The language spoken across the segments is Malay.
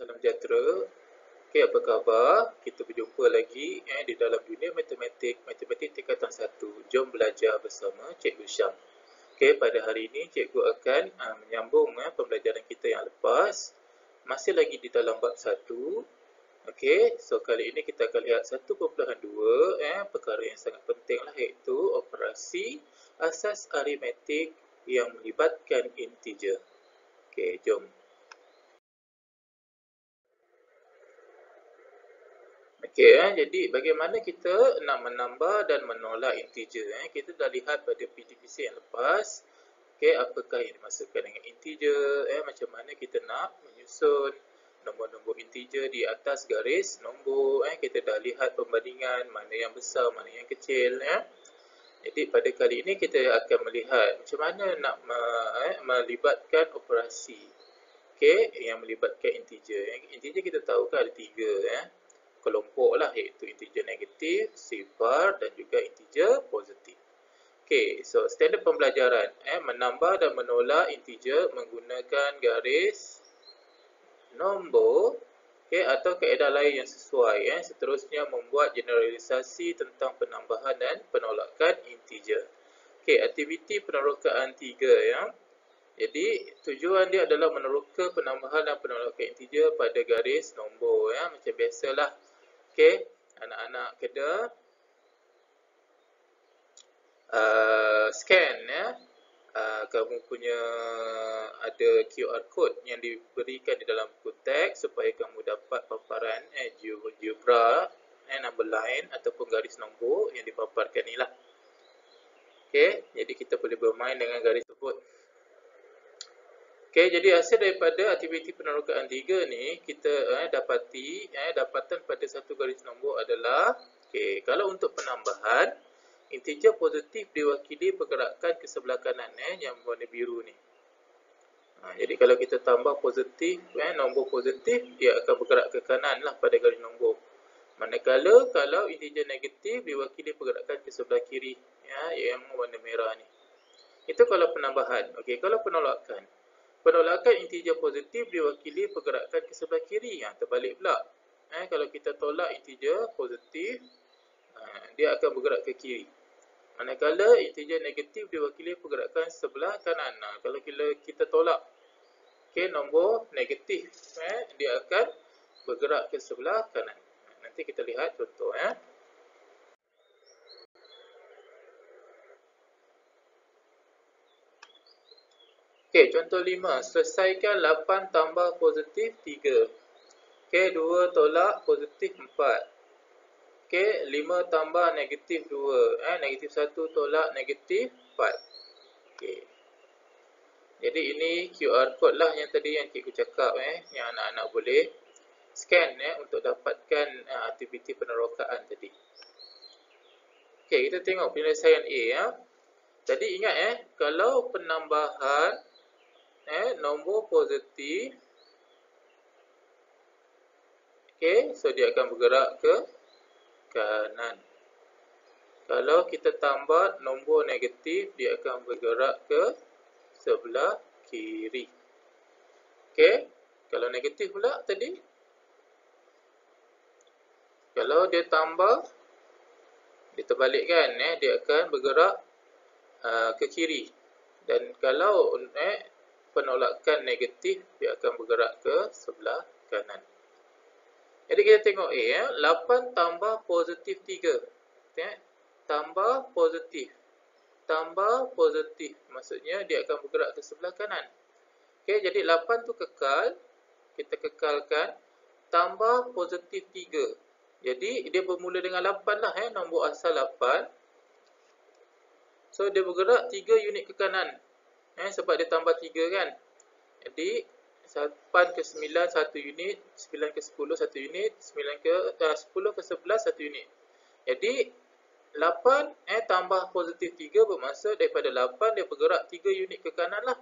Salam sejahtera. Okey, apa khabar? Kita berjumpa lagi di dalam dunia matematik tingkatan 1. Jom belajar bersama Cikgu Syam. Okey, pada hari ini cikgu akan menyambung pembelajaran kita yang lepas. Masih lagi di dalam bab 1. Okey, so kali ini kita akan lihat 1.2 perkara yang sangat penting lah, iaitu operasi asas aritmetik yang melibatkan integer. Okey, jom. Okey, jadi bagaimana kita nak menambah dan menolak integer? Kita dah lihat pada PDPC yang lepas. Okey, apakah yang dimaksudkan dengan integer? Macam mana kita nak menyusun nombor-nombor integer di atas garis nombor? Kita dah lihat perbandingan mana yang besar, mana yang kecil. Jadi pada kali ini kita akan melihat macam mana nak melibatkan operasi. Okey, yang melibatkan integer. Integer kita tahu kan ada 3 kelompok lah, iaitu integer negatif, sifar dan juga integer positif. Okey, so standard pembelajaran menambah dan menolak integer menggunakan garis nombor, okey, atau kaedah lain yang sesuai. Seterusnya membuat generalisasi tentang penambahan dan penolakan integer. Okey, aktiviti penerokaan 3 Jadi tujuan dia adalah meneroka penambahan dan penolakan integer pada garis nombor macam biasalah. Okey, anak-anak kena scan kamu punya ada QR code yang diberikan di dalam buku teks supaya kamu dapat paparan GeoGebra number line ataupun garis nombor yang dipaparkan ni lah. Okey, jadi kita boleh bermain dengan garis tersebut. Okey, jadi hasil daripada aktiviti penerokaan 3 ni kita dapati dapatan pada satu garis nombor adalah kalau untuk penambahan integer positif diwakili pergerakan ke sebelah kanan yang warna biru ni. Jadi kalau kita tambah positif nombor positif, dia akan bergerak ke kanan lah pada garis nombor. Manakala kalau integer negatif diwakili pergerakan ke sebelah kiri yang warna merah ni. Itu kalau penambahan. Okey, kalau penolakan integer positif diwakili pergerakan ke sebelah kiri. Terbalik pula. Kalau kita tolak integer positif, dia akan bergerak ke kiri. Manakala integer negatif diwakili pergerakan sebelah kanan. Kalau kita tolak nombor negatif, dia akan bergerak ke sebelah kanan. Nanti kita lihat contoh. Okey, contoh 5. Selesaikan 8 tambah positif 3. Okey, 2 tolak positif 4. Okey, 5 tambah negatif 2. Negatif 1 tolak negatif 4. Okey. Jadi ini QR code lah yang tadi yang cikgu cakap yang anak-anak boleh scan untuk dapatkan aktiviti penerokaan tadi. Okey, kita tengok penyelesaian A. Jadi ingat kalau penambahan nombor positif, okey, so dia akan bergerak ke kanan. Kalau kita tambah nombor negatif, dia akan bergerak ke sebelah kiri. Okey, kalau negatif pula tadi, kalau dia tambah, dia terbalikkan, dia akan bergerak ke kiri. Dan kalau penolakan negatif, dia akan bergerak ke sebelah kanan. Jadi kita tengok A, 8 tambah positif 3. Tambah positif. Tambah positif. Maksudnya dia akan bergerak ke sebelah kanan. Okey, jadi 8 tu kekal. Kita kekalkan. Tambah positif 3. Jadi dia bermula dengan 8 lah. Nombor asal 8. So dia bergerak 3 unit ke kanan. Sebab dia tambah 3 kan. Jadi 8 ke 9 1 unit, 9 ke 10 1 unit, 10 ke 11 1 unit. Jadi 8 tambah positif 3 bermaksud daripada 8 dia bergerak 3 unit ke kanan lah.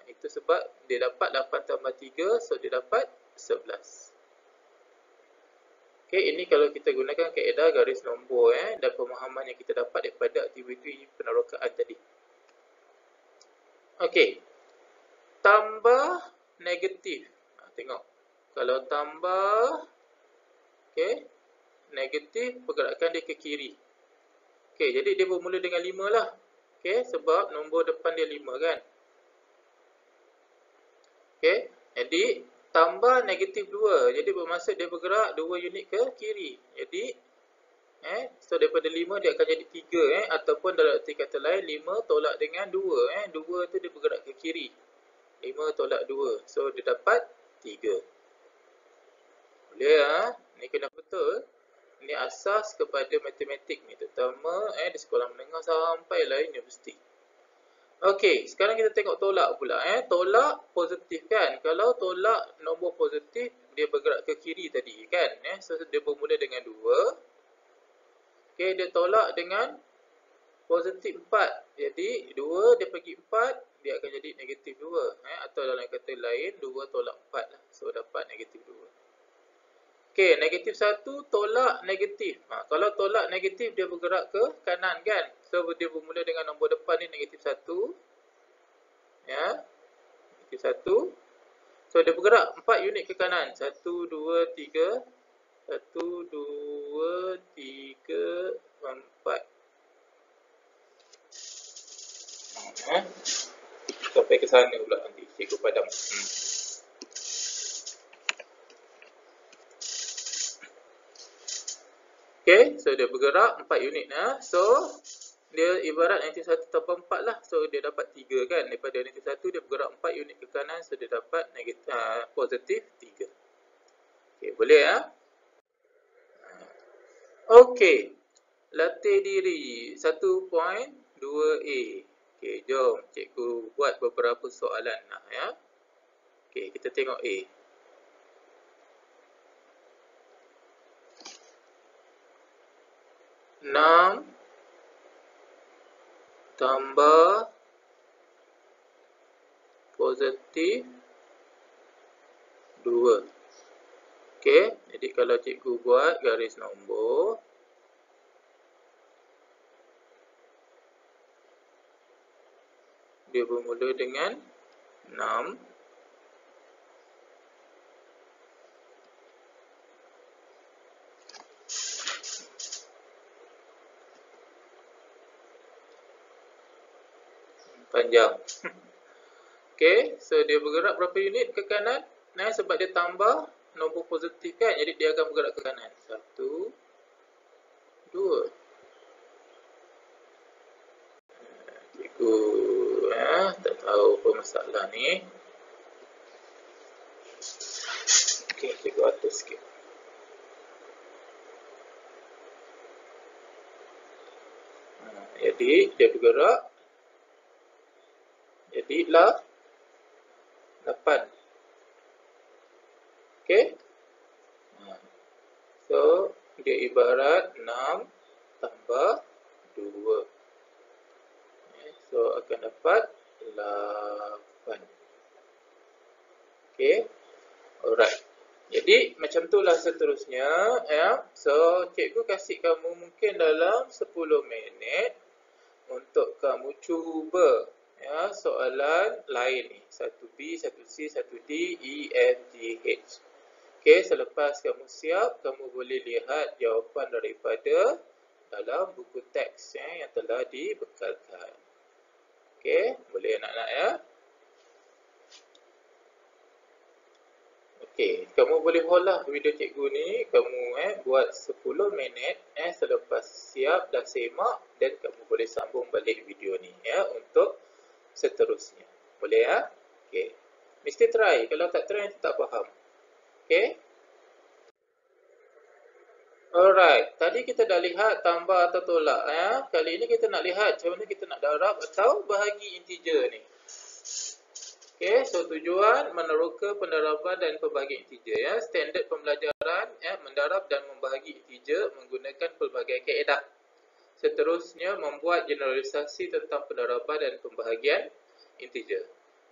Itu sebab dia dapat 8 tambah 3, so dia dapat 11. Okey, ini kalau kita gunakan kaedah garis nombor dan pemahaman yang kita dapat daripada aktiviti penerokaan tadi. Okey. Tambah negatif. Tengok. Kalau tambah, okey, negatif, pergerakan dia ke kiri. Okey, jadi dia bermula dengan 5 lah. Okey, sebab nombor depan dia 5 kan. Okey, jadi tambah negatif 2. Jadi bermaksud dia bergerak 2 unit ke kiri. Jadi, so daripada 5 dia akan jadi 3, ataupun dalam arti kata lain, 5 tolak dengan 2, 2 tu dia bergerak ke kiri. 5 tolak 2. So, dia dapat 3. Boleh Ni kena betul. Ini asas kepada matematik ni. Terutama di sekolah menengah sampailah universiti. Okey, sekarang kita tengok tolak pula. Tolak positif kan. Kalau tolak nombor positif, dia bergerak ke kiri tadi kan. So, dia bermula dengan 2. Okey, dia tolak dengan positif 4. Jadi, 2 dia pergi 4, dia akan jadi negatif 2. Atau dalam kata lain, 2 tolak 4 lah. So, dapat negatif 2. Okey, negatif 1 tolak negatif. Kalau tolak negatif, dia bergerak ke kanan kan. So, dia bermula dengan nombor depan ni negatif 1. Negatif 1. So, dia bergerak 4 unit ke kanan. 1, 2, 3. 1, 2, 3, 4. Sampai ke sana pula nanti cikgu padam. Okey, so dia bergerak 4 unit. So dia ibarat negatif 1 tambah 4 lah. So dia dapat 3 kan. Daripada negatif 1 dia bergerak 4 unit ke kanan. So dia dapat negatif, positif 3. Okey, boleh Okey, latih diri 1.2a. Okey, jom cikgu buat beberapa soalan lah Okey, kita tengok A. Enam tambah positif 2. Okey, jadi kalau cikgu buat garis nombor, dia bermula dengan 6. Panjang. Okey, so dia bergerak berapa unit ke kanan? Sebab dia tambah nombor positif kan, jadi dia akan bergerak ke kanan. 1, 2. Cikgu tak tahu apa masalah ni. Okey, cikgu atur sikit. Jadi dia bergerak, jadilah 8. Okey. So dia ibarat 6 tambah 2. So akan dapat 8. Okey. Alright. Jadi macam itulah seterusnya So cikgu kasih kamu mungkin dalam 10 minit untuk kamu cuba soalan lain ni. 1B, 1C, 1D, E, F, G, H. Okey, selepas kamu siap, kamu boleh lihat jawapan daripada dalam buku teks yang telah dibekalkan. Okey, boleh anak-anak Okey, kamu boleh hold lah video cikgu ni. Kamu buat 10 minit selepas siap dah semak, dan kamu boleh sambung balik video ni untuk seterusnya. Boleh Okey. Mesti try. Kalau tak try nanti tak faham. Okey. Alright, tadi kita dah lihat tambah atau tolak Kali ini kita nak lihat macam mana kita nak darab atau bahagi integer ni. Okey, so tujuan meneroka pendaraban dan pembahagian integer Standard pembelajaran mendarab dan membahagi integer menggunakan pelbagai kaedah. Seterusnya membuat generalisasi tentang pendaraban dan pembahagian integer.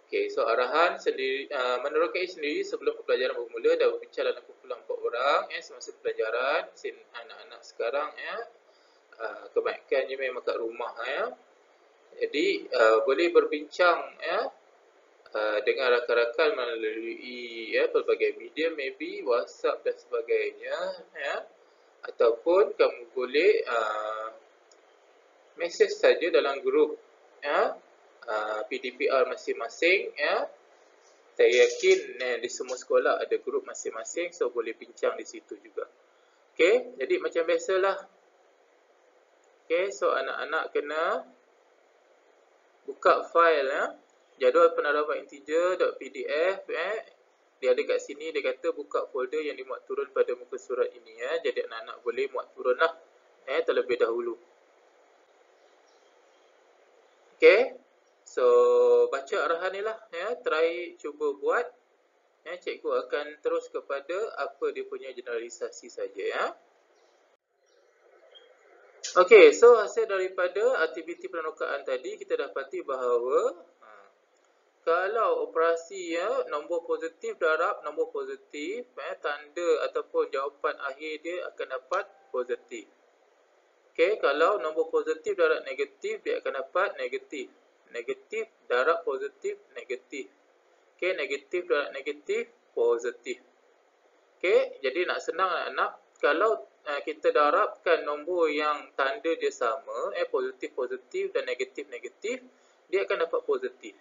Okey, so arahan sendiri menerokai sendiri sebelum pembelajaran bermula dan berbincang dalam kumpulan 4 orang semasa pembelajaran. Anak-anak sekarang kebanyakannya memang kat rumah Jadi boleh berbincang dengan rakan-rakan melalui pelbagai media, maybe WhatsApp dan sebagainya, ya, ataupun kamu boleh message saja dalam grup, ya, PDPR masing-masing, ya. Saya yakin di semua sekolah ada grup masing-masing, so boleh bincang di situ juga. Okey, jadi macam biasalah. Okey, so anak-anak kena buka file, ya. Jadual penerapan integer.pdf, dia ada kat sini, dia kata buka folder yang dimuat turun pada muka surat ini, ya. Jadi anak-anak boleh muat turun lah terlebih dahulu. Okey, so baca arahan ni lah, ya. Try cuba buat, cikgu akan terus kepada apa dia punya generalisasi saja, ya. Okey, so hasil daripada aktiviti penerokaan tadi kita dapati bahawa kalau operasi, ya, nombor positif darab nombor positif, tanda ataupun jawapan akhir dia akan dapat positif. Okey, kalau nombor positif darab negatif, dia akan dapat negatif. Negatif darab positif, negatif. Okey, negatif darab negatif, positif. Okey, jadi nak senang anak-anak, kalau kita darabkan nombor yang tanda dia sama, positif-positif dan negatif-negatif, dia akan dapat positif.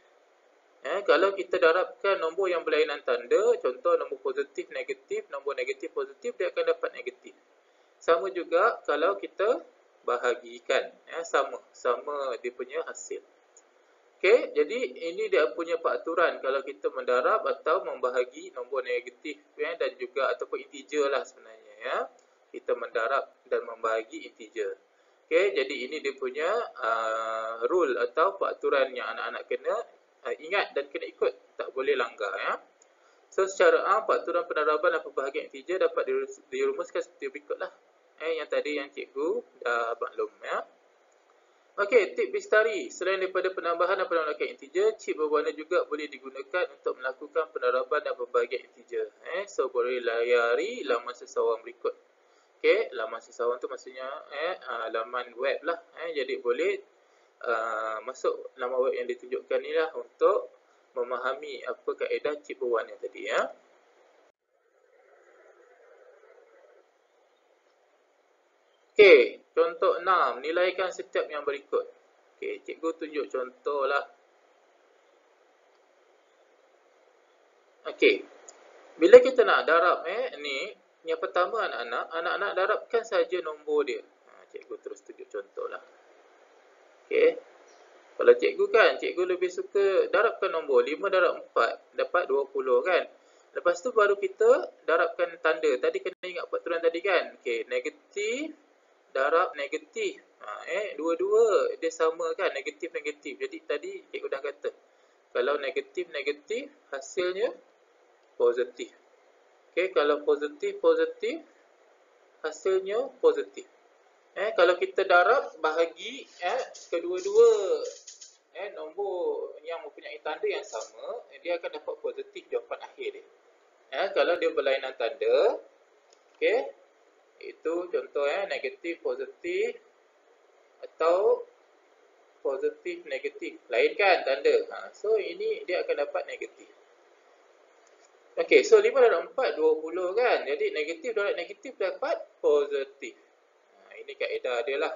Kalau kita darabkan nombor yang berlainan tanda, contoh nombor positif negatif, nombor negatif positif, dia akan dapat negatif. Sama juga kalau kita bahagikan, sama dia punya hasil. Okey, jadi ini dia punya peraturan kalau kita mendarab atau membahagi nombor negatif, dan juga ataupun integer lah sebenarnya, ya. Kita mendarab dan membahagi integer. Okey, jadi ini dia punya rule atau peraturan yang anak-anak kena ingat dan kena ikut, tak boleh langgar, ya. So secara peraturan pendaraban dan pembahagian integer dapat dirumuskan seperti berikutlah. Yang tadi yang cikgu dah maklum, ya. Okey, tip Bistari. Selain daripada penambahan dan penolakan integer, chip berwarna juga boleh digunakan untuk melakukan peneraban dan pembahagian integer. So boleh layari laman sesawang berikut. Okey, laman sesawang tu maksudnya laman web lah. Jadi boleh masuk laman web yang ditunjukkan ni lah untuk memahami apa kaedah chip berwarna tadi, ya. Okey, contoh 6, nilaikan setiap yang berikut. Okey, cikgu tunjuk contoh lah. Okey, bila kita nak darab ni, yang pertama anak-anak darabkan saja nombor dia. Cikgu terus tunjuk contoh lah. Okey, kalau cikgu kan, cikgu lebih suka darabkan nombor 5 darab 4 dapat 20 kan. Lepas tu baru kita darabkan tanda. Tadi kena ingat peraturan tadi kan. Okey, negatif darab negatif. Dua-dua dia sama kan, negatif-negatif. Jadi tadi cikgu dah kata, kalau negatif-negatif hasilnya positif. Okey, kalau positif-positif hasilnya positif. Kalau kita darab bahagi kedua-dua nombor yang mempunyai tanda yang sama, dia akan dapat positif jawapan akhir dia. Kalau dia berlainan tanda, okey, itu contoh negatif positif atau positif negatif, lain kan tanda. So ini dia akan dapat negatif. Okey, so 5 darab 4 20 kan. Jadi negatif darab negatif dapat positif. Ini kaedah dia lah.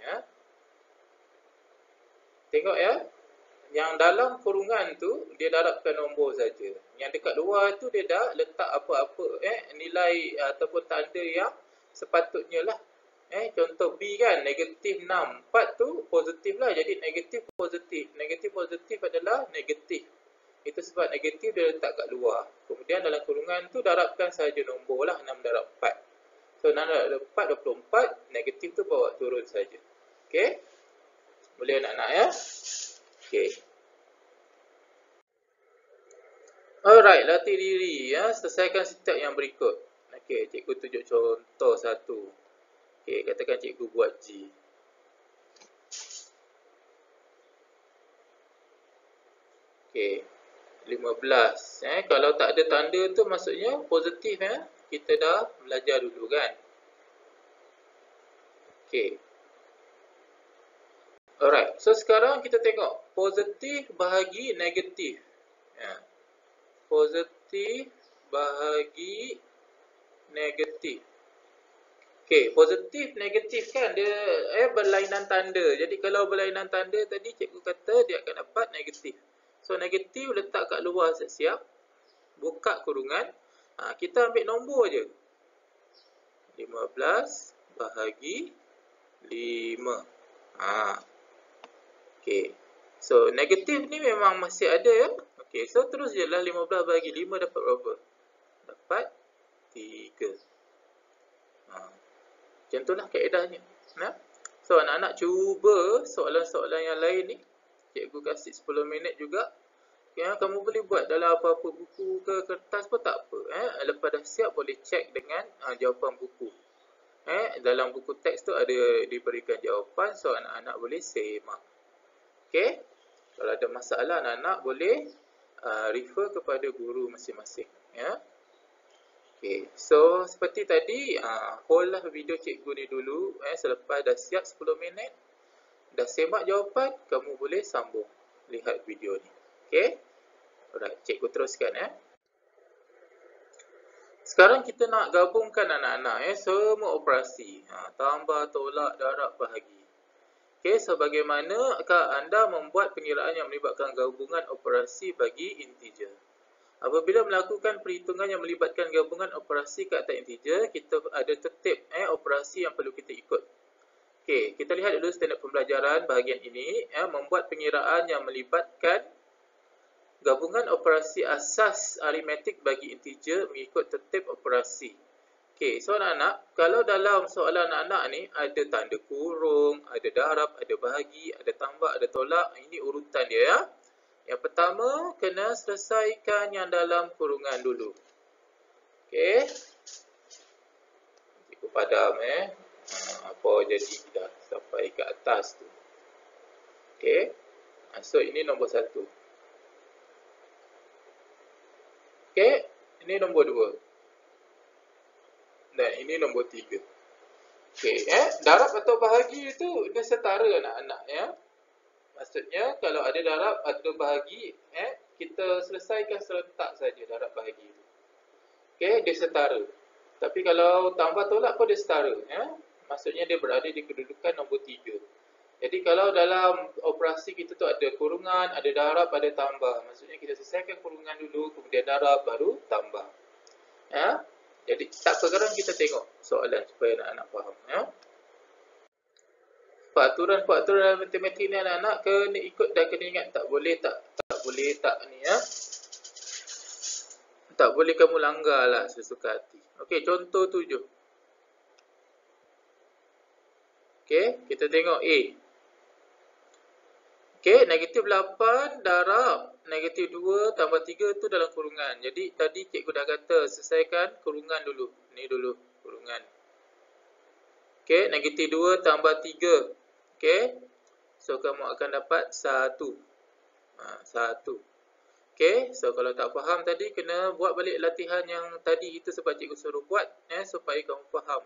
Ya. Tengok ya. Yang dalam kurungan tu dia darabkan nombor saja. Yang dekat luar tu dia dah letak apa-apa nilai ataupun tanda yang sepatutnya lah. Contoh B kan, negatif 6. 4 tu positif lah. Jadi negatif positif. Negatif positif adalah negatif. Itu sebab negatif dia letak kat luar. Kemudian dalam kurungan tu darabkan saja nombor lah, 6 darab 4. So 6 darab 4, 24. Negatif tu bawa turun saja. Okey. Boleh anak-anak ya. Okey. Alright, latih diri ya. Selesaikan setiap yang berikut. Okey, cikgu tunjuk contoh satu. Okey, katakan cikgu buat G. Okey. 15. Kalau tak ada tanda tu maksudnya positif Kita dah belajar dulu kan. Okey. Alright. So sekarang kita tengok positif bahagi negatif. Ya. Positif bahagi negatif. Okey, positif, negatif kan dia berlainan tanda. Jadi kalau berlainan tanda tadi cikgu kata dia akan dapat negatif. So negatif letak kat luar siap-siap. Buka kurungan. Kita ambil nombor je. 15 bahagi 5. Okey. So negatif ni memang masih ada ya. Okey, so terus je lah 15 bahagi 5 dapat berapa? Dapat 3. Macam itulah kaedahnya. So anak-anak cuba soalan-soalan yang lain ni. Cikgu kasih 10 minit juga. Ya, kamu boleh buat dalam apa-apa buku ke kertas pun tak apa. Lepas dah siap boleh check dengan jawapan buku. Dalam buku teks tu ada diberikan jawapan, so anak-anak boleh semak. Okey? Kalau ada masalah anak-anak boleh refer kepada guru masing-masing. Ya. Okay, so seperti tadi, hold lah video cikgu ni dulu. Selepas dah siap 10 minit, dah semak jawapan, kamu boleh sambung lihat video ni. Okay, alright, cikgu teruskan. Sekarang kita nak gabungkan anak-anak semua operasi. Tambah, tolak, darab, bahagi. Okay, so bagaimanakah anda membuat pengiraan yang melibatkan gabungan operasi bagi integer? Apabila melakukan perhitungan yang melibatkan gabungan operasi ke atas integer, kita ada tertib operasi yang perlu kita ikut. Okey, kita lihat dulu standard pembelajaran bahagian ini. Membuat pengiraan yang melibatkan gabungan operasi asas aritmetik bagi integer mengikut tertib operasi. Okey, so anak-anak, kalau dalam soalan anak-anak ni ada tanda kurung, ada darab, ada bahagi, ada tambah, ada tolak. Ini urutan dia ya. Yang pertama, kena selesaikan yang dalam kurungan dulu. Okey. Cikgu padam apa jadi dah sampai ke atas tu. Okey. So ini nombor 1. Okey, ini nombor 2. Dan ini nombor 3. Okey, darab atau bahagi itu dia setara anak-anak ya. Maksudnya kalau ada darab atau bahagi, kita selesaikan serentak saja darab bahagi itu. Okey, dia setara. Tapi kalau tambah tolak pun dia setara, maksudnya dia berada di kedudukan nombor 3. Jadi kalau dalam operasi kita tu ada kurungan, ada darab, ada tambah. Maksudnya kita selesaikan kurungan dulu, kemudian darab, baru tambah. Jadi tak sekarang kita tengok soalan supaya anak-anak faham. Peraturan-peraturan dalam matematik ni anak-anak kena ikut dan kena ingat. Tak boleh ni tak boleh kamu langgar lah sesuka hati. Okey, contoh 7. Okey, kita tengok A. Okey, negatif 8 darab negatif 2 tambah 3 tu dalam kurungan. Jadi tadi cikgu dah kata selesaikan kurungan dulu. Ni dulu kurungan. Okey, negatif 2 tambah 3. Okey, so kamu akan dapat 1. 1. Okey, so kalau tak faham tadi, kena buat balik latihan yang tadi itu sebab cikgu suruh buat supaya kamu faham.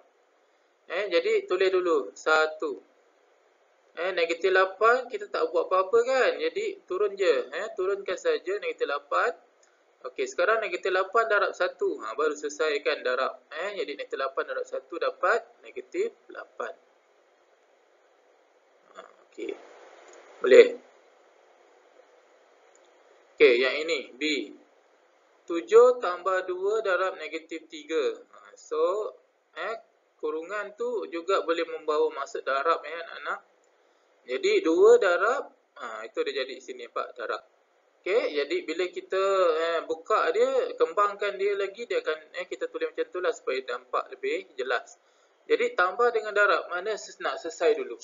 Jadi tulis dulu 1. Negatif 8 kita tak buat apa-apa kan, jadi turun je. Turunkan saja negatif 8. Okey, sekarang negatif 8 darab 1. Baru selesaikan darab. Jadi negatif 8 darab 1 dapat negatif 8. Okey, boleh. Okey, yang ini B. 7 tambah 2 darab negatif 3. So, kurungan tu juga boleh membawa maksud darab anak-anak. Jadi 2 darab, itu dia jadi sini Pak, darab. Okey, jadi bila kita buka dia, kembangkan dia lagi, dia akan kita tulis macam tu lah supaya nampak lebih jelas. Jadi tambah dengan darab, mana nak selesai dulu?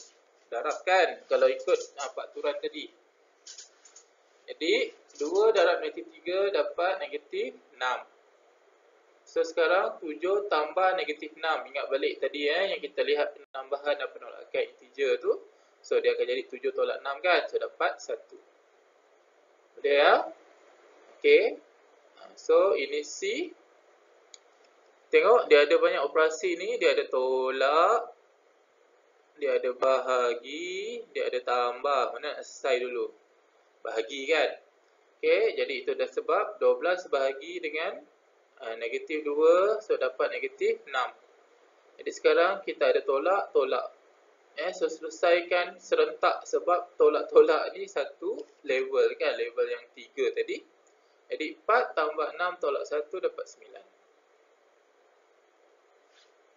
Darab kan, kalau ikut peraturan tadi. Jadi 2 darab negatif 3 dapat negatif 6. So sekarang 7 tambah negatif 6. Ingat balik tadi yang kita lihat penambahan dan penolakan integer tu. So dia akan jadi 7 tolak 6 kan. So dapat 1. Boleh ya? Okey. So ini C. Tengok dia ada banyak operasi ni. Dia ada tolak. Dia ada bahagi. Dia ada tambah. Mana nak selesai dulu? Bahagi kan? Okey, jadi itu dah sebab 12 bahagi dengan negatif 2, so dapat negatif 6. Jadi sekarang kita ada tolak. So selesaikan serentak sebab tolak-tolak ni satu level kan, level yang 3 tadi. Jadi 4 tambah 6 tolak 1 dapat 9.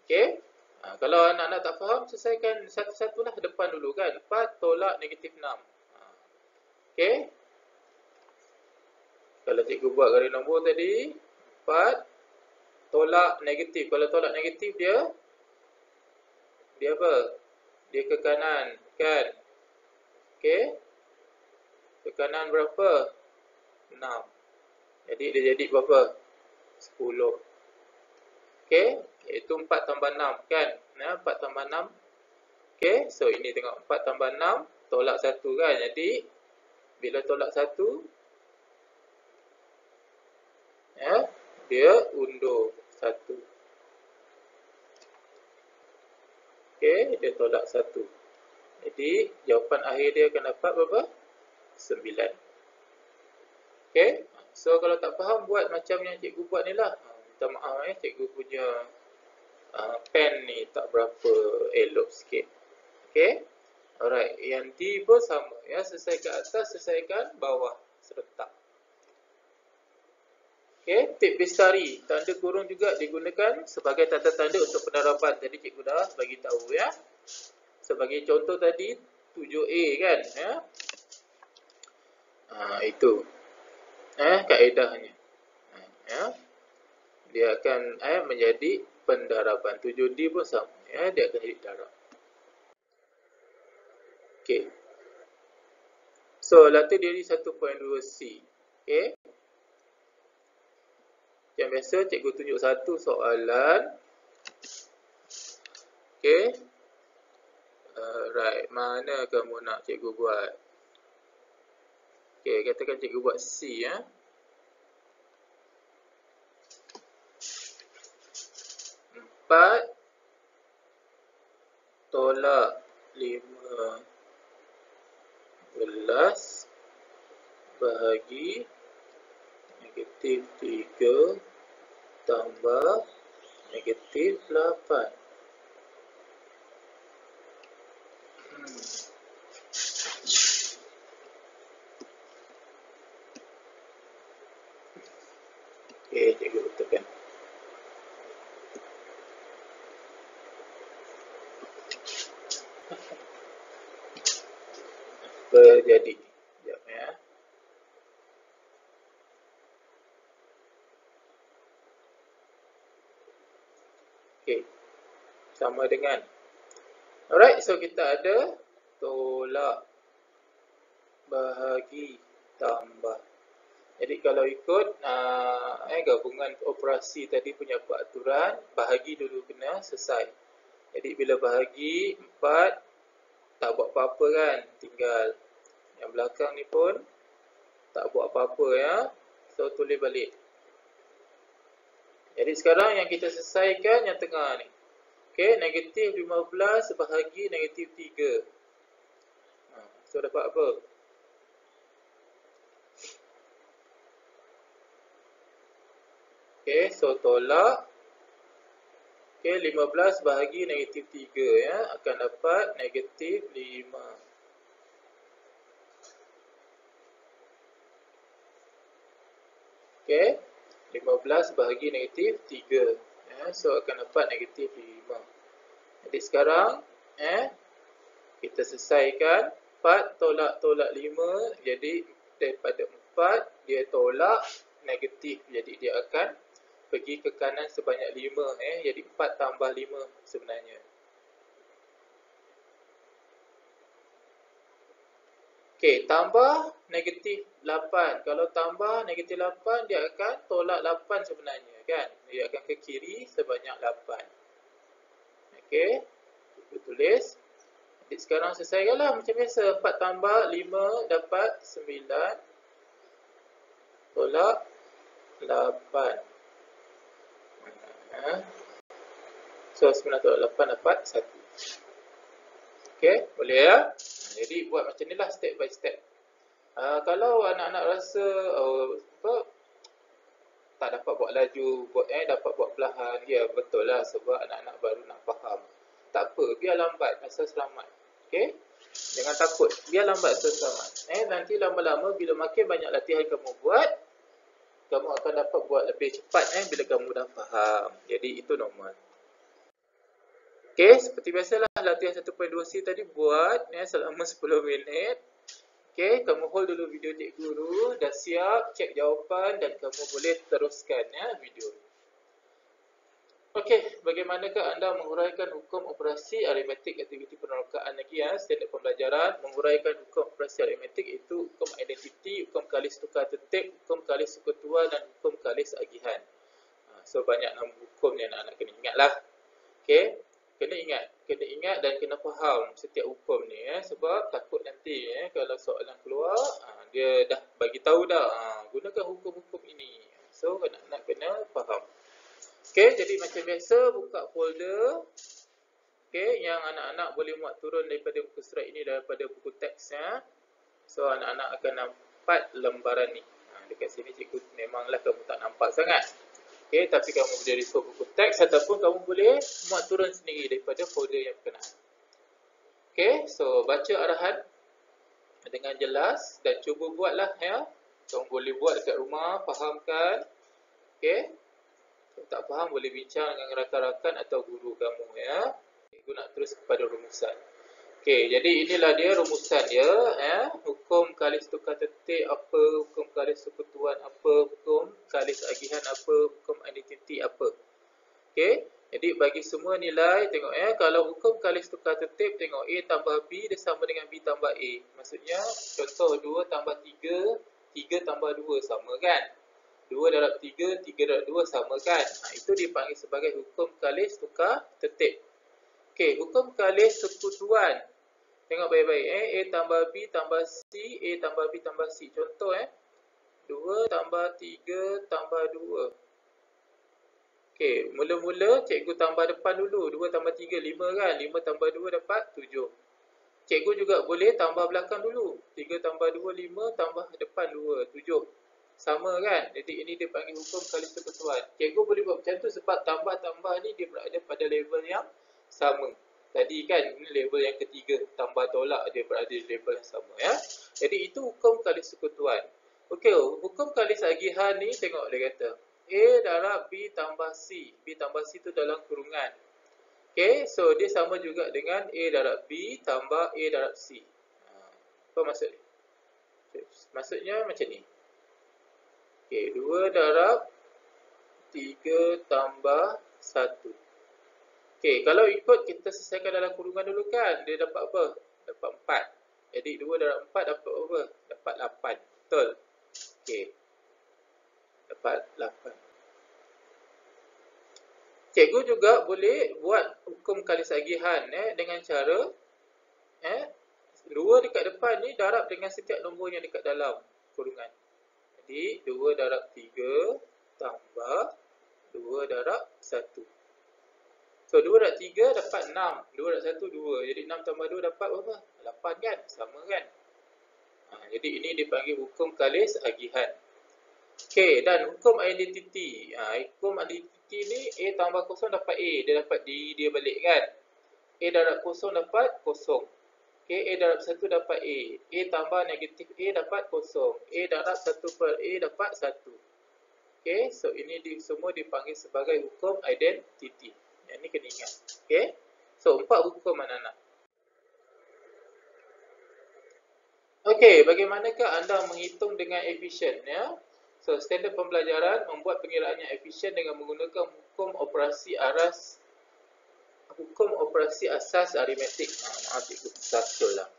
Okey. Kalau anak-anak tak faham, selesaikan satu-satulah depan dulu kan. 4 tolak negatif 6. Okey. Kalau cikgu buat garis nombor tadi, 4 tolak negatif. Kalau tolak negatif dia apa? Dia ke kanan kan. Okey. Ke kanan berapa? 6. Jadi dia jadi berapa? 10. Okey. Iaitu 4 tambah 6 kan. 4 tambah 6. Okey. So ini tengok 4 tambah 6 tolak 1 kan. Jadi bila tolak 1 dia undur 1. Okey, dia tolak 1. Jadi jawapan akhir dia akan dapat berapa? 9. Okey. So kalau tak faham buat macam yang cikgu buat ni lah. Minta maaf cikgu punya pen ni tak berapa elok sikit. Okey. Alright, yang D pun sama ya, selesaikan atas, selesaikan bawah serentak. Okey, tip bestari, tanda kurung juga digunakan sebagai tanda-tanda untuk penerapan. Tadi cikgu dah bagi tahu ya. Sebagai contoh tadi 7A kan ya. Itu kaedahnya. Ya. Dia akan menjadi pendaraban. 7D pun sama ya, dia akan jadi darab. Okey. So latih diri 1.2C. Okey. Yang biasa cikgu tunjuk satu soalan. Okey. Right, mana kamu nak cikgu buat? Okey, katakan cikgu buat C ya. Empat tolak 15 bahagi negatif 3 tambah negatif 8. Okey, cikgu tekan. Jadi sekejap ya. Okey. Sama dengan. Alright, so kita ada tolak bahagi tambah. Jadi kalau ikut gabungan operasi tadi punya peraturan, bahagi dulu kena selesai. Jadi bila bahagi 4 tak buat apa-apa kan, tinggal yang belakang ni pun tak buat apa-apa ya. So tulis balik. Jadi sekarang yang kita selesaikan yang tengah ni. Okey, negatif 15 bahagi negatif 3. So dapat apa? Okey, so tolak. Okey, 15 bahagi negatif 3 ya, akan dapat negatif 5. Okey, 15 bahagi negatif 3 ya, so akan dapat negatif 5. Jadi sekarang kita selesaikan 4 tolak 5, jadi daripada 4 dia tolak negatif, jadi dia akan pergi ke kanan sebanyak 5 jadi 4 tambah 5 sebenarnya. Okey, tambah negatif 8. Kalau tambah negatif 8 dia akan tolak 8 sebenarnya kan. Dia akan ke kiri sebanyak 8. Okey, kita tulis. Jadi sekarang selesaikanlah macam biasa. 4 tambah 5 dapat 9. Tolak 8. So 9 tolak 8 dapat 1. Okey, boleh ya? Jadi buat macam inilah step by step. Kalau anak-anak rasa apa, tak dapat buat laju, dapat buat perlahan, ya betul lah sebab anak-anak baru nak faham. Tak apa, biar lambat asal selamat. Okey? Jangan takut, biar lambat asal selamat. Nanti lama-lama bila makin banyak latihan kamu buat, kamu akan dapat buat lebih cepat bila kamu dah faham. Jadi itu normal. Okey, seperti biasalah latihan 1.2C tadi buat selama 10 minit. Okey, kamu hold dulu video cikgu dulu, dah siap, cek jawapan dan kamu boleh teruskan video. Okey, bagaimanakah anda menguraikan hukum operasi aritmetik aktiviti penerokaan lagi standard pembelajaran, menguraikan hukum operasi aritmetik itu hukum identiti, hukum kalis tukar tertib, hukum kalis sekutuan dan hukum kalis agihan. So banyak 6 hukum yang anak-anak kena ingatlah. Okey, kena ingat dan kena faham setiap hukum ni sebab takut nanti kalau soalan keluar dia dah bagi tahu dah gunakan hukum-hukum ini. So anak-anak kena faham. Okey, jadi macam biasa buka folder. Okey, yang anak-anak boleh muat turun daripada buku surat ini daripada buku teks So anak-anak akan nampak lembaran ni. Dekat sini cikgu memanglah kamu tak nampak sangat. Okey, tapi kamu boleh refer buku teks ataupun kamu boleh muat turun sendiri daripada folder yang berkenaan. Okey, so baca arahan dengan jelas dan cuba buatlah Kamu boleh buat dekat rumah, fahamkan. Okey. Kalau tak faham boleh bincang dengan rakan-rakan atau guru kamu Cikgu nak terus kepada rumusan. Okey, jadi inilah dia rumusan dia hukum kalis tukar tertib apa, hukum kalis sekutuan apa, hukum kalis agihan apa, hukum identiti apa. Okey, jadi bagi semua nilai tengok kalau hukum kalis tukar tertib tengok A tambah B dia sama dengan B tambah A. Maksudnya contoh 2 tambah 3, 3 tambah 2 sama kan? 2 darab 3, 3 darab 2 sama kan? Itu dipanggil sebagai hukum kalis tukar tertib. Okey, hukum kalis sekutuan. Tengok baik-baik A tambah B tambah C, A tambah B tambah C. Contoh 2 tambah 3 tambah 2. Okey, mula-mula cikgu tambah depan dulu. 2 tambah 3, 5 kan? 5 tambah 2 dapat 7. Cikgu juga boleh tambah belakang dulu. 3 tambah 2, 5 tambah depan 2, 7. Sama kan? Jadi ini dipanggil hukum kalis sekutuan. Cikgu boleh buat macam tu sebab tambah-tambah ni dia berada pada level yang sama. Tadi kan ini level yang ketiga, tambah tolak dia berada di level yang sama Jadi itu hukum kalis sekutuan. Okey, hukum kalis agihan ni tengok dia kata A darab B tambah C. B tambah C tu dalam kurungan. Okey, so dia sama juga dengan A darab B tambah A darab C. Apa maksud ni? Maksudnya macam ni. Okey, 2 darab 3 tambah 1. Okey, kalau ikut kita selesaikan dalam kurungan dulu kan, dia dapat apa? Dapat 4. Jadi 2 darab 4 dapat apa? Dapat 8. Betul? Okey. Dapat 8. Cikgu juga boleh buat hukum kalis agihan dengan cara 2 dekat depan ni darab dengan setiap nombor yang dekat dalam kurungan. Jadi 2 darab 3 tambah 2 darab 1. So 2 darab 3 dapat 6. 2 darab 1 2. Jadi 6 tambah 2 dapat berapa? 8 kan? Sama kan? Jadi ini dipanggil hukum kalis agihan. Okey, dan hukum identiti. Hukum identiti ni A tambah kosong dapat A. Dia dapat diri dia balik kan? A darab kosong dapat kosong. Okey, A darab 1 dapat A. A tambah negatif A dapat kosong. A darab 1 per A dapat 1. Okey, so ini semua dipanggil sebagai hukum identiti. Yang ni kena ingat. Okey, so 4 hukum anak-anak. Okey, bagaimanakah anda menghitung dengan efisien So, standard pembelajaran membuat pengiraan yang efisien dengan menggunakan hukum operasi asas aritmetik. Maaf, cikgu sasul lah.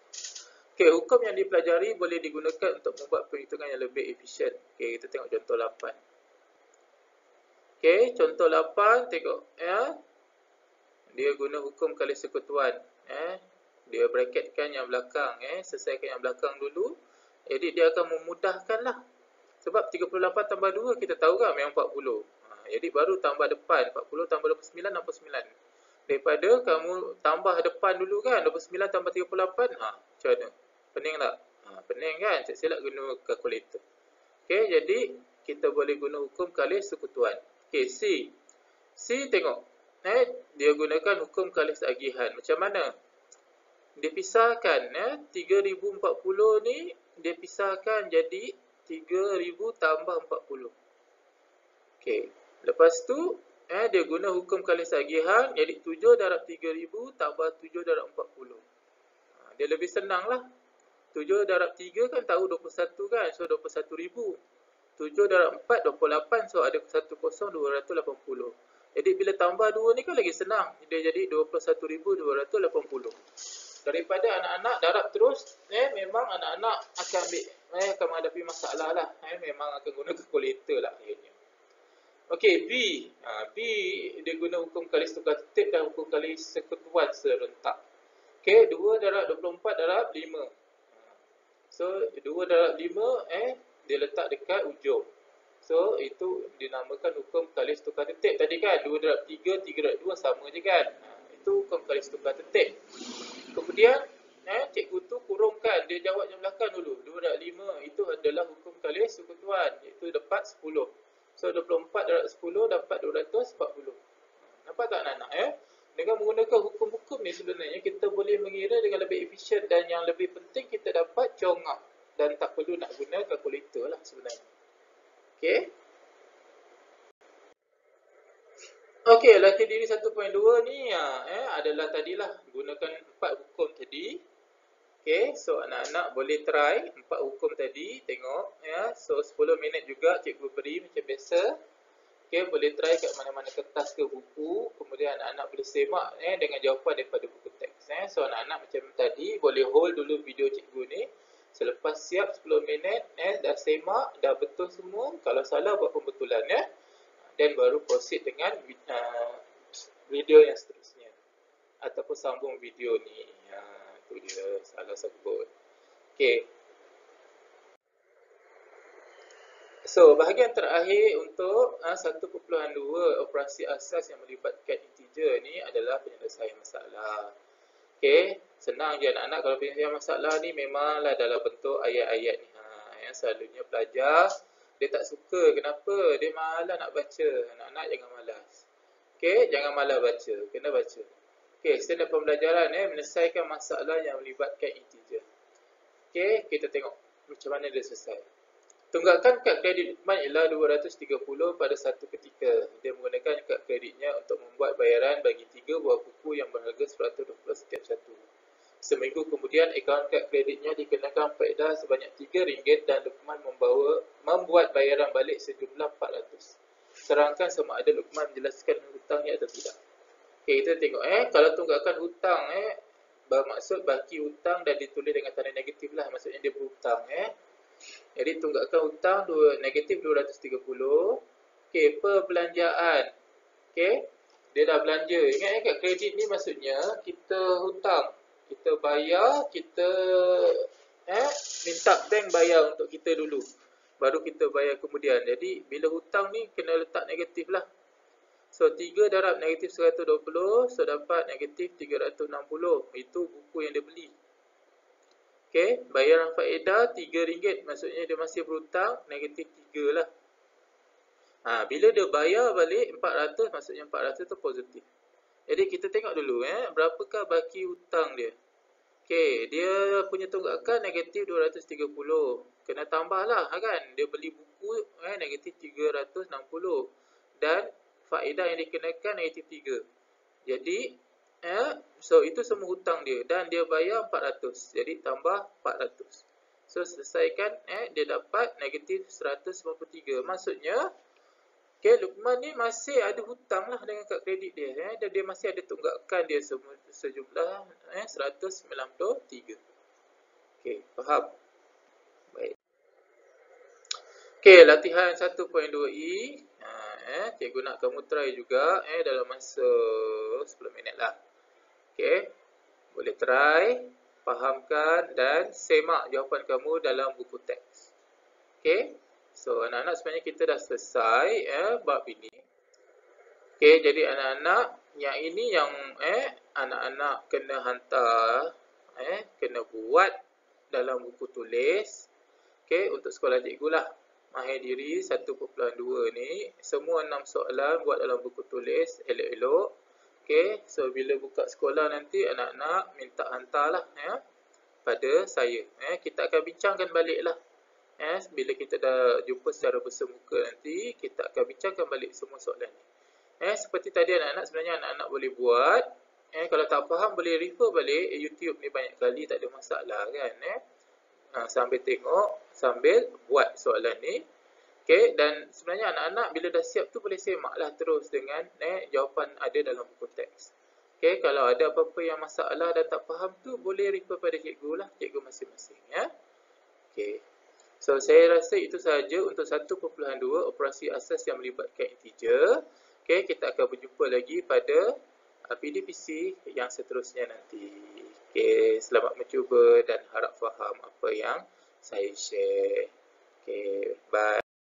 Okey, hukum yang dipelajari boleh digunakan untuk membuat perhitungan yang lebih efisien. Okey, kita tengok contoh 8. Okey, contoh 8 tengok dia guna hukum kalis sekutuan. Dia bracketkan yang belakang selesaikan yang belakang dulu. Jadi dia akan memudahkan lah. Sebab 38 tambah 2 kita tahu kan memang 40. Jadi baru tambah depan 40 tambah 29 69. Daripada kamu tambah depan dulu kan 29 tambah 38 macam mana? Pening tak? Pening kan? Tak silap guna kalkulator. Okey, jadi kita boleh guna hukum kali sekutuan. Okey, C. C tengok. Dia gunakan hukum kali tagihan. Macam mana? Dia pisahkan 3040 ni dia pisahkan jadi 3000 tambah 40. Okey. Lepas tu dia guna hukum kali tagihan jadi 7 darab 3000 tambah 7 darab 40. Dia lebih senang lah. 7 darab 3 kan tahu 21 kan. So 21,000. 7 darab 4 28. So ada 10,280. Jadi bila tambah 2 ni kan lagi senang. Dia jadi 21,280. Daripada anak-anak darab terus, memang anak-anak akan akan menghadapi masalah lah. Memang akan guna kalkulator lah akhirnya. Okey, B. B dia guna hukum kali tukar tertib dan hukum kali sekutuan serentak. Okey, 2 darab 24 darab 5. So 2 darab 5 dia letak dekat ujung. So itu dinamakan hukum kali tukar tertib. Tadi kan 2 darab 3, 3 darab 2 sama je kan. Itu hukum kali tukar tertib. Kemudian cikgu tu kurungkan, dia jawab yang belakang dulu. 2 darab 5 itu adalah hukum kali sekutuan, iaitu dapat 10. So 24 darab 10 dapat 240. Nampak tak anak-anak? Dengan menggunakan hukum-hukum ni sebenarnya kita boleh mengira dengan lebih efisien dan yang lebih penting kita dapat congak dan tak perlu nak guna kalkulator lah sebenarnya. Okey. Okey, latih diri 1.2 ni adalah tadilah gunakan 4 hukum tadi. Okey, so anak-anak boleh try 4 hukum tadi, tengok So 10 minit juga cikgu beri macam biasa. Okey, boleh try kat mana-mana kertas ke buku, kemudian anak-anak boleh semak dengan jawapan daripada buku teks. So anak-anak macam tadi boleh hold dulu video cikgu ni. Selepas siap 10 minit dah semak, dah betul semua. Kalau salah buat pembetulan dan baru proceed dengan video yang seterusnya ataupun sambung video ni. Tu dia salah sebut. Okey. So bahagian terakhir untuk 1.2 operasi asas yang melibatkan integer ni adalah penyelesaian masalah. Okey, senang je anak-anak kalau penyelesaian masalah ni memanglah dalam bentuk ayat-ayat ni. Yang selalunya pelajar dia tak suka. Kenapa? Dia malas nak baca. Anak-anak jangan malas. Okey, jangan malas baca. Kena baca. Okey, standard pembelajaran menyelesaikan masalah yang melibatkan integer. Okey, kita tengok macam mana dia selesai. Tunggakan kad kredit Lukman ialah 230 pada satu ketika. Dia menggunakan kad kreditnya untuk membuat bayaran bagi 3 buah buku yang berharga 120 setiap satu. Seminggu kemudian akaun kad kreditnya dikenakan faedah sebanyak RM3 dan Lukman membuat bayaran balik sejumlah 400. Serangkan sama ada Lukman menjelaskan hutangnya atau tidak. Okey, kita tengok kalau tunggakan hutang bermaksud baki hutang dan ditulis dengan tanda negatif lah, maksudnya dia berhutang Jadi tunggakan hutang negatif 230. Okey, perbelanjaan. Okey, dia dah belanja. Ingat kad kredit ni maksudnya kita hutang. Kita bayar, kita minta bank bayar untuk kita dulu. Baru kita bayar kemudian. Jadi bila hutang ni kena letak negatif lah. So 3 darab negatif 120, so dapat negatif 360. Itu buku yang dia beli. Okey, bayaran faedah RM3, maksudnya dia masih berhutang, negatif 3 lah. Bila dia bayar balik 400, maksudnya 400 tu positif. Jadi kita tengok dulu berapakah baki hutang dia. Okey, dia punya tunggakan negatif 230. Kena tambah lah kan. Dia beli buku negatif 360 dan faedah yang dikenakan negatif 3. Jadi so itu semua hutang dia dan dia bayar 400. Jadi tambah 400. So selesaikan dia dapat negatif 193. Maksudnya Lukman ni masih ada hutang lah dengan kad kredit dia dan dia masih ada tunggakan dia sejumlah 193. Okey, faham? Baik. Okey, latihan 1.2e. Cikgu nak kamu try juga dalam masa 10 minit lah. Okey, boleh try, fahamkan dan semak jawapan kamu dalam buku teks. Okey, so anak-anak sebenarnya kita dah selesai bab ini. Okey, jadi anak-anak yang ini yang anak-anak kena hantar, kena buat dalam buku tulis. Okey, untuk sekolah cikgu lah. Mahir diri 1.2 ni, semua 6 soalan buat dalam buku tulis elok-elok. Okey, so bila buka sekolah nanti anak-anak minta hantarlah ya pada saya. Kita akan bincangkan baliklah. Bila kita dah jumpa secara bersemuka nanti, kita akan bincangkan balik semua soalan ni. Seperti tadi anak-anak, sebenarnya anak-anak boleh buat. Kalau tak faham boleh refer balik YouTube ni banyak kali, tak ada masalah kan. Sambil tengok, sambil buat soalan ni. Okay, dan sebenarnya anak-anak bila dah siap tu boleh semaklah terus dengan jawapan ada dalam buku teks. Okay, kalau ada apa-apa yang masalah dan tak faham tu boleh refer pada cikgu lah, cikgu masing-masing ya. Okay. So saya rasa itu sahaja untuk 1.2 operasi asas yang melibatkan integer. Okay, kita akan berjumpa lagi pada PDPC yang seterusnya nanti. Okay, selamat mencuba dan harap faham apa yang saya share. Okay, bye.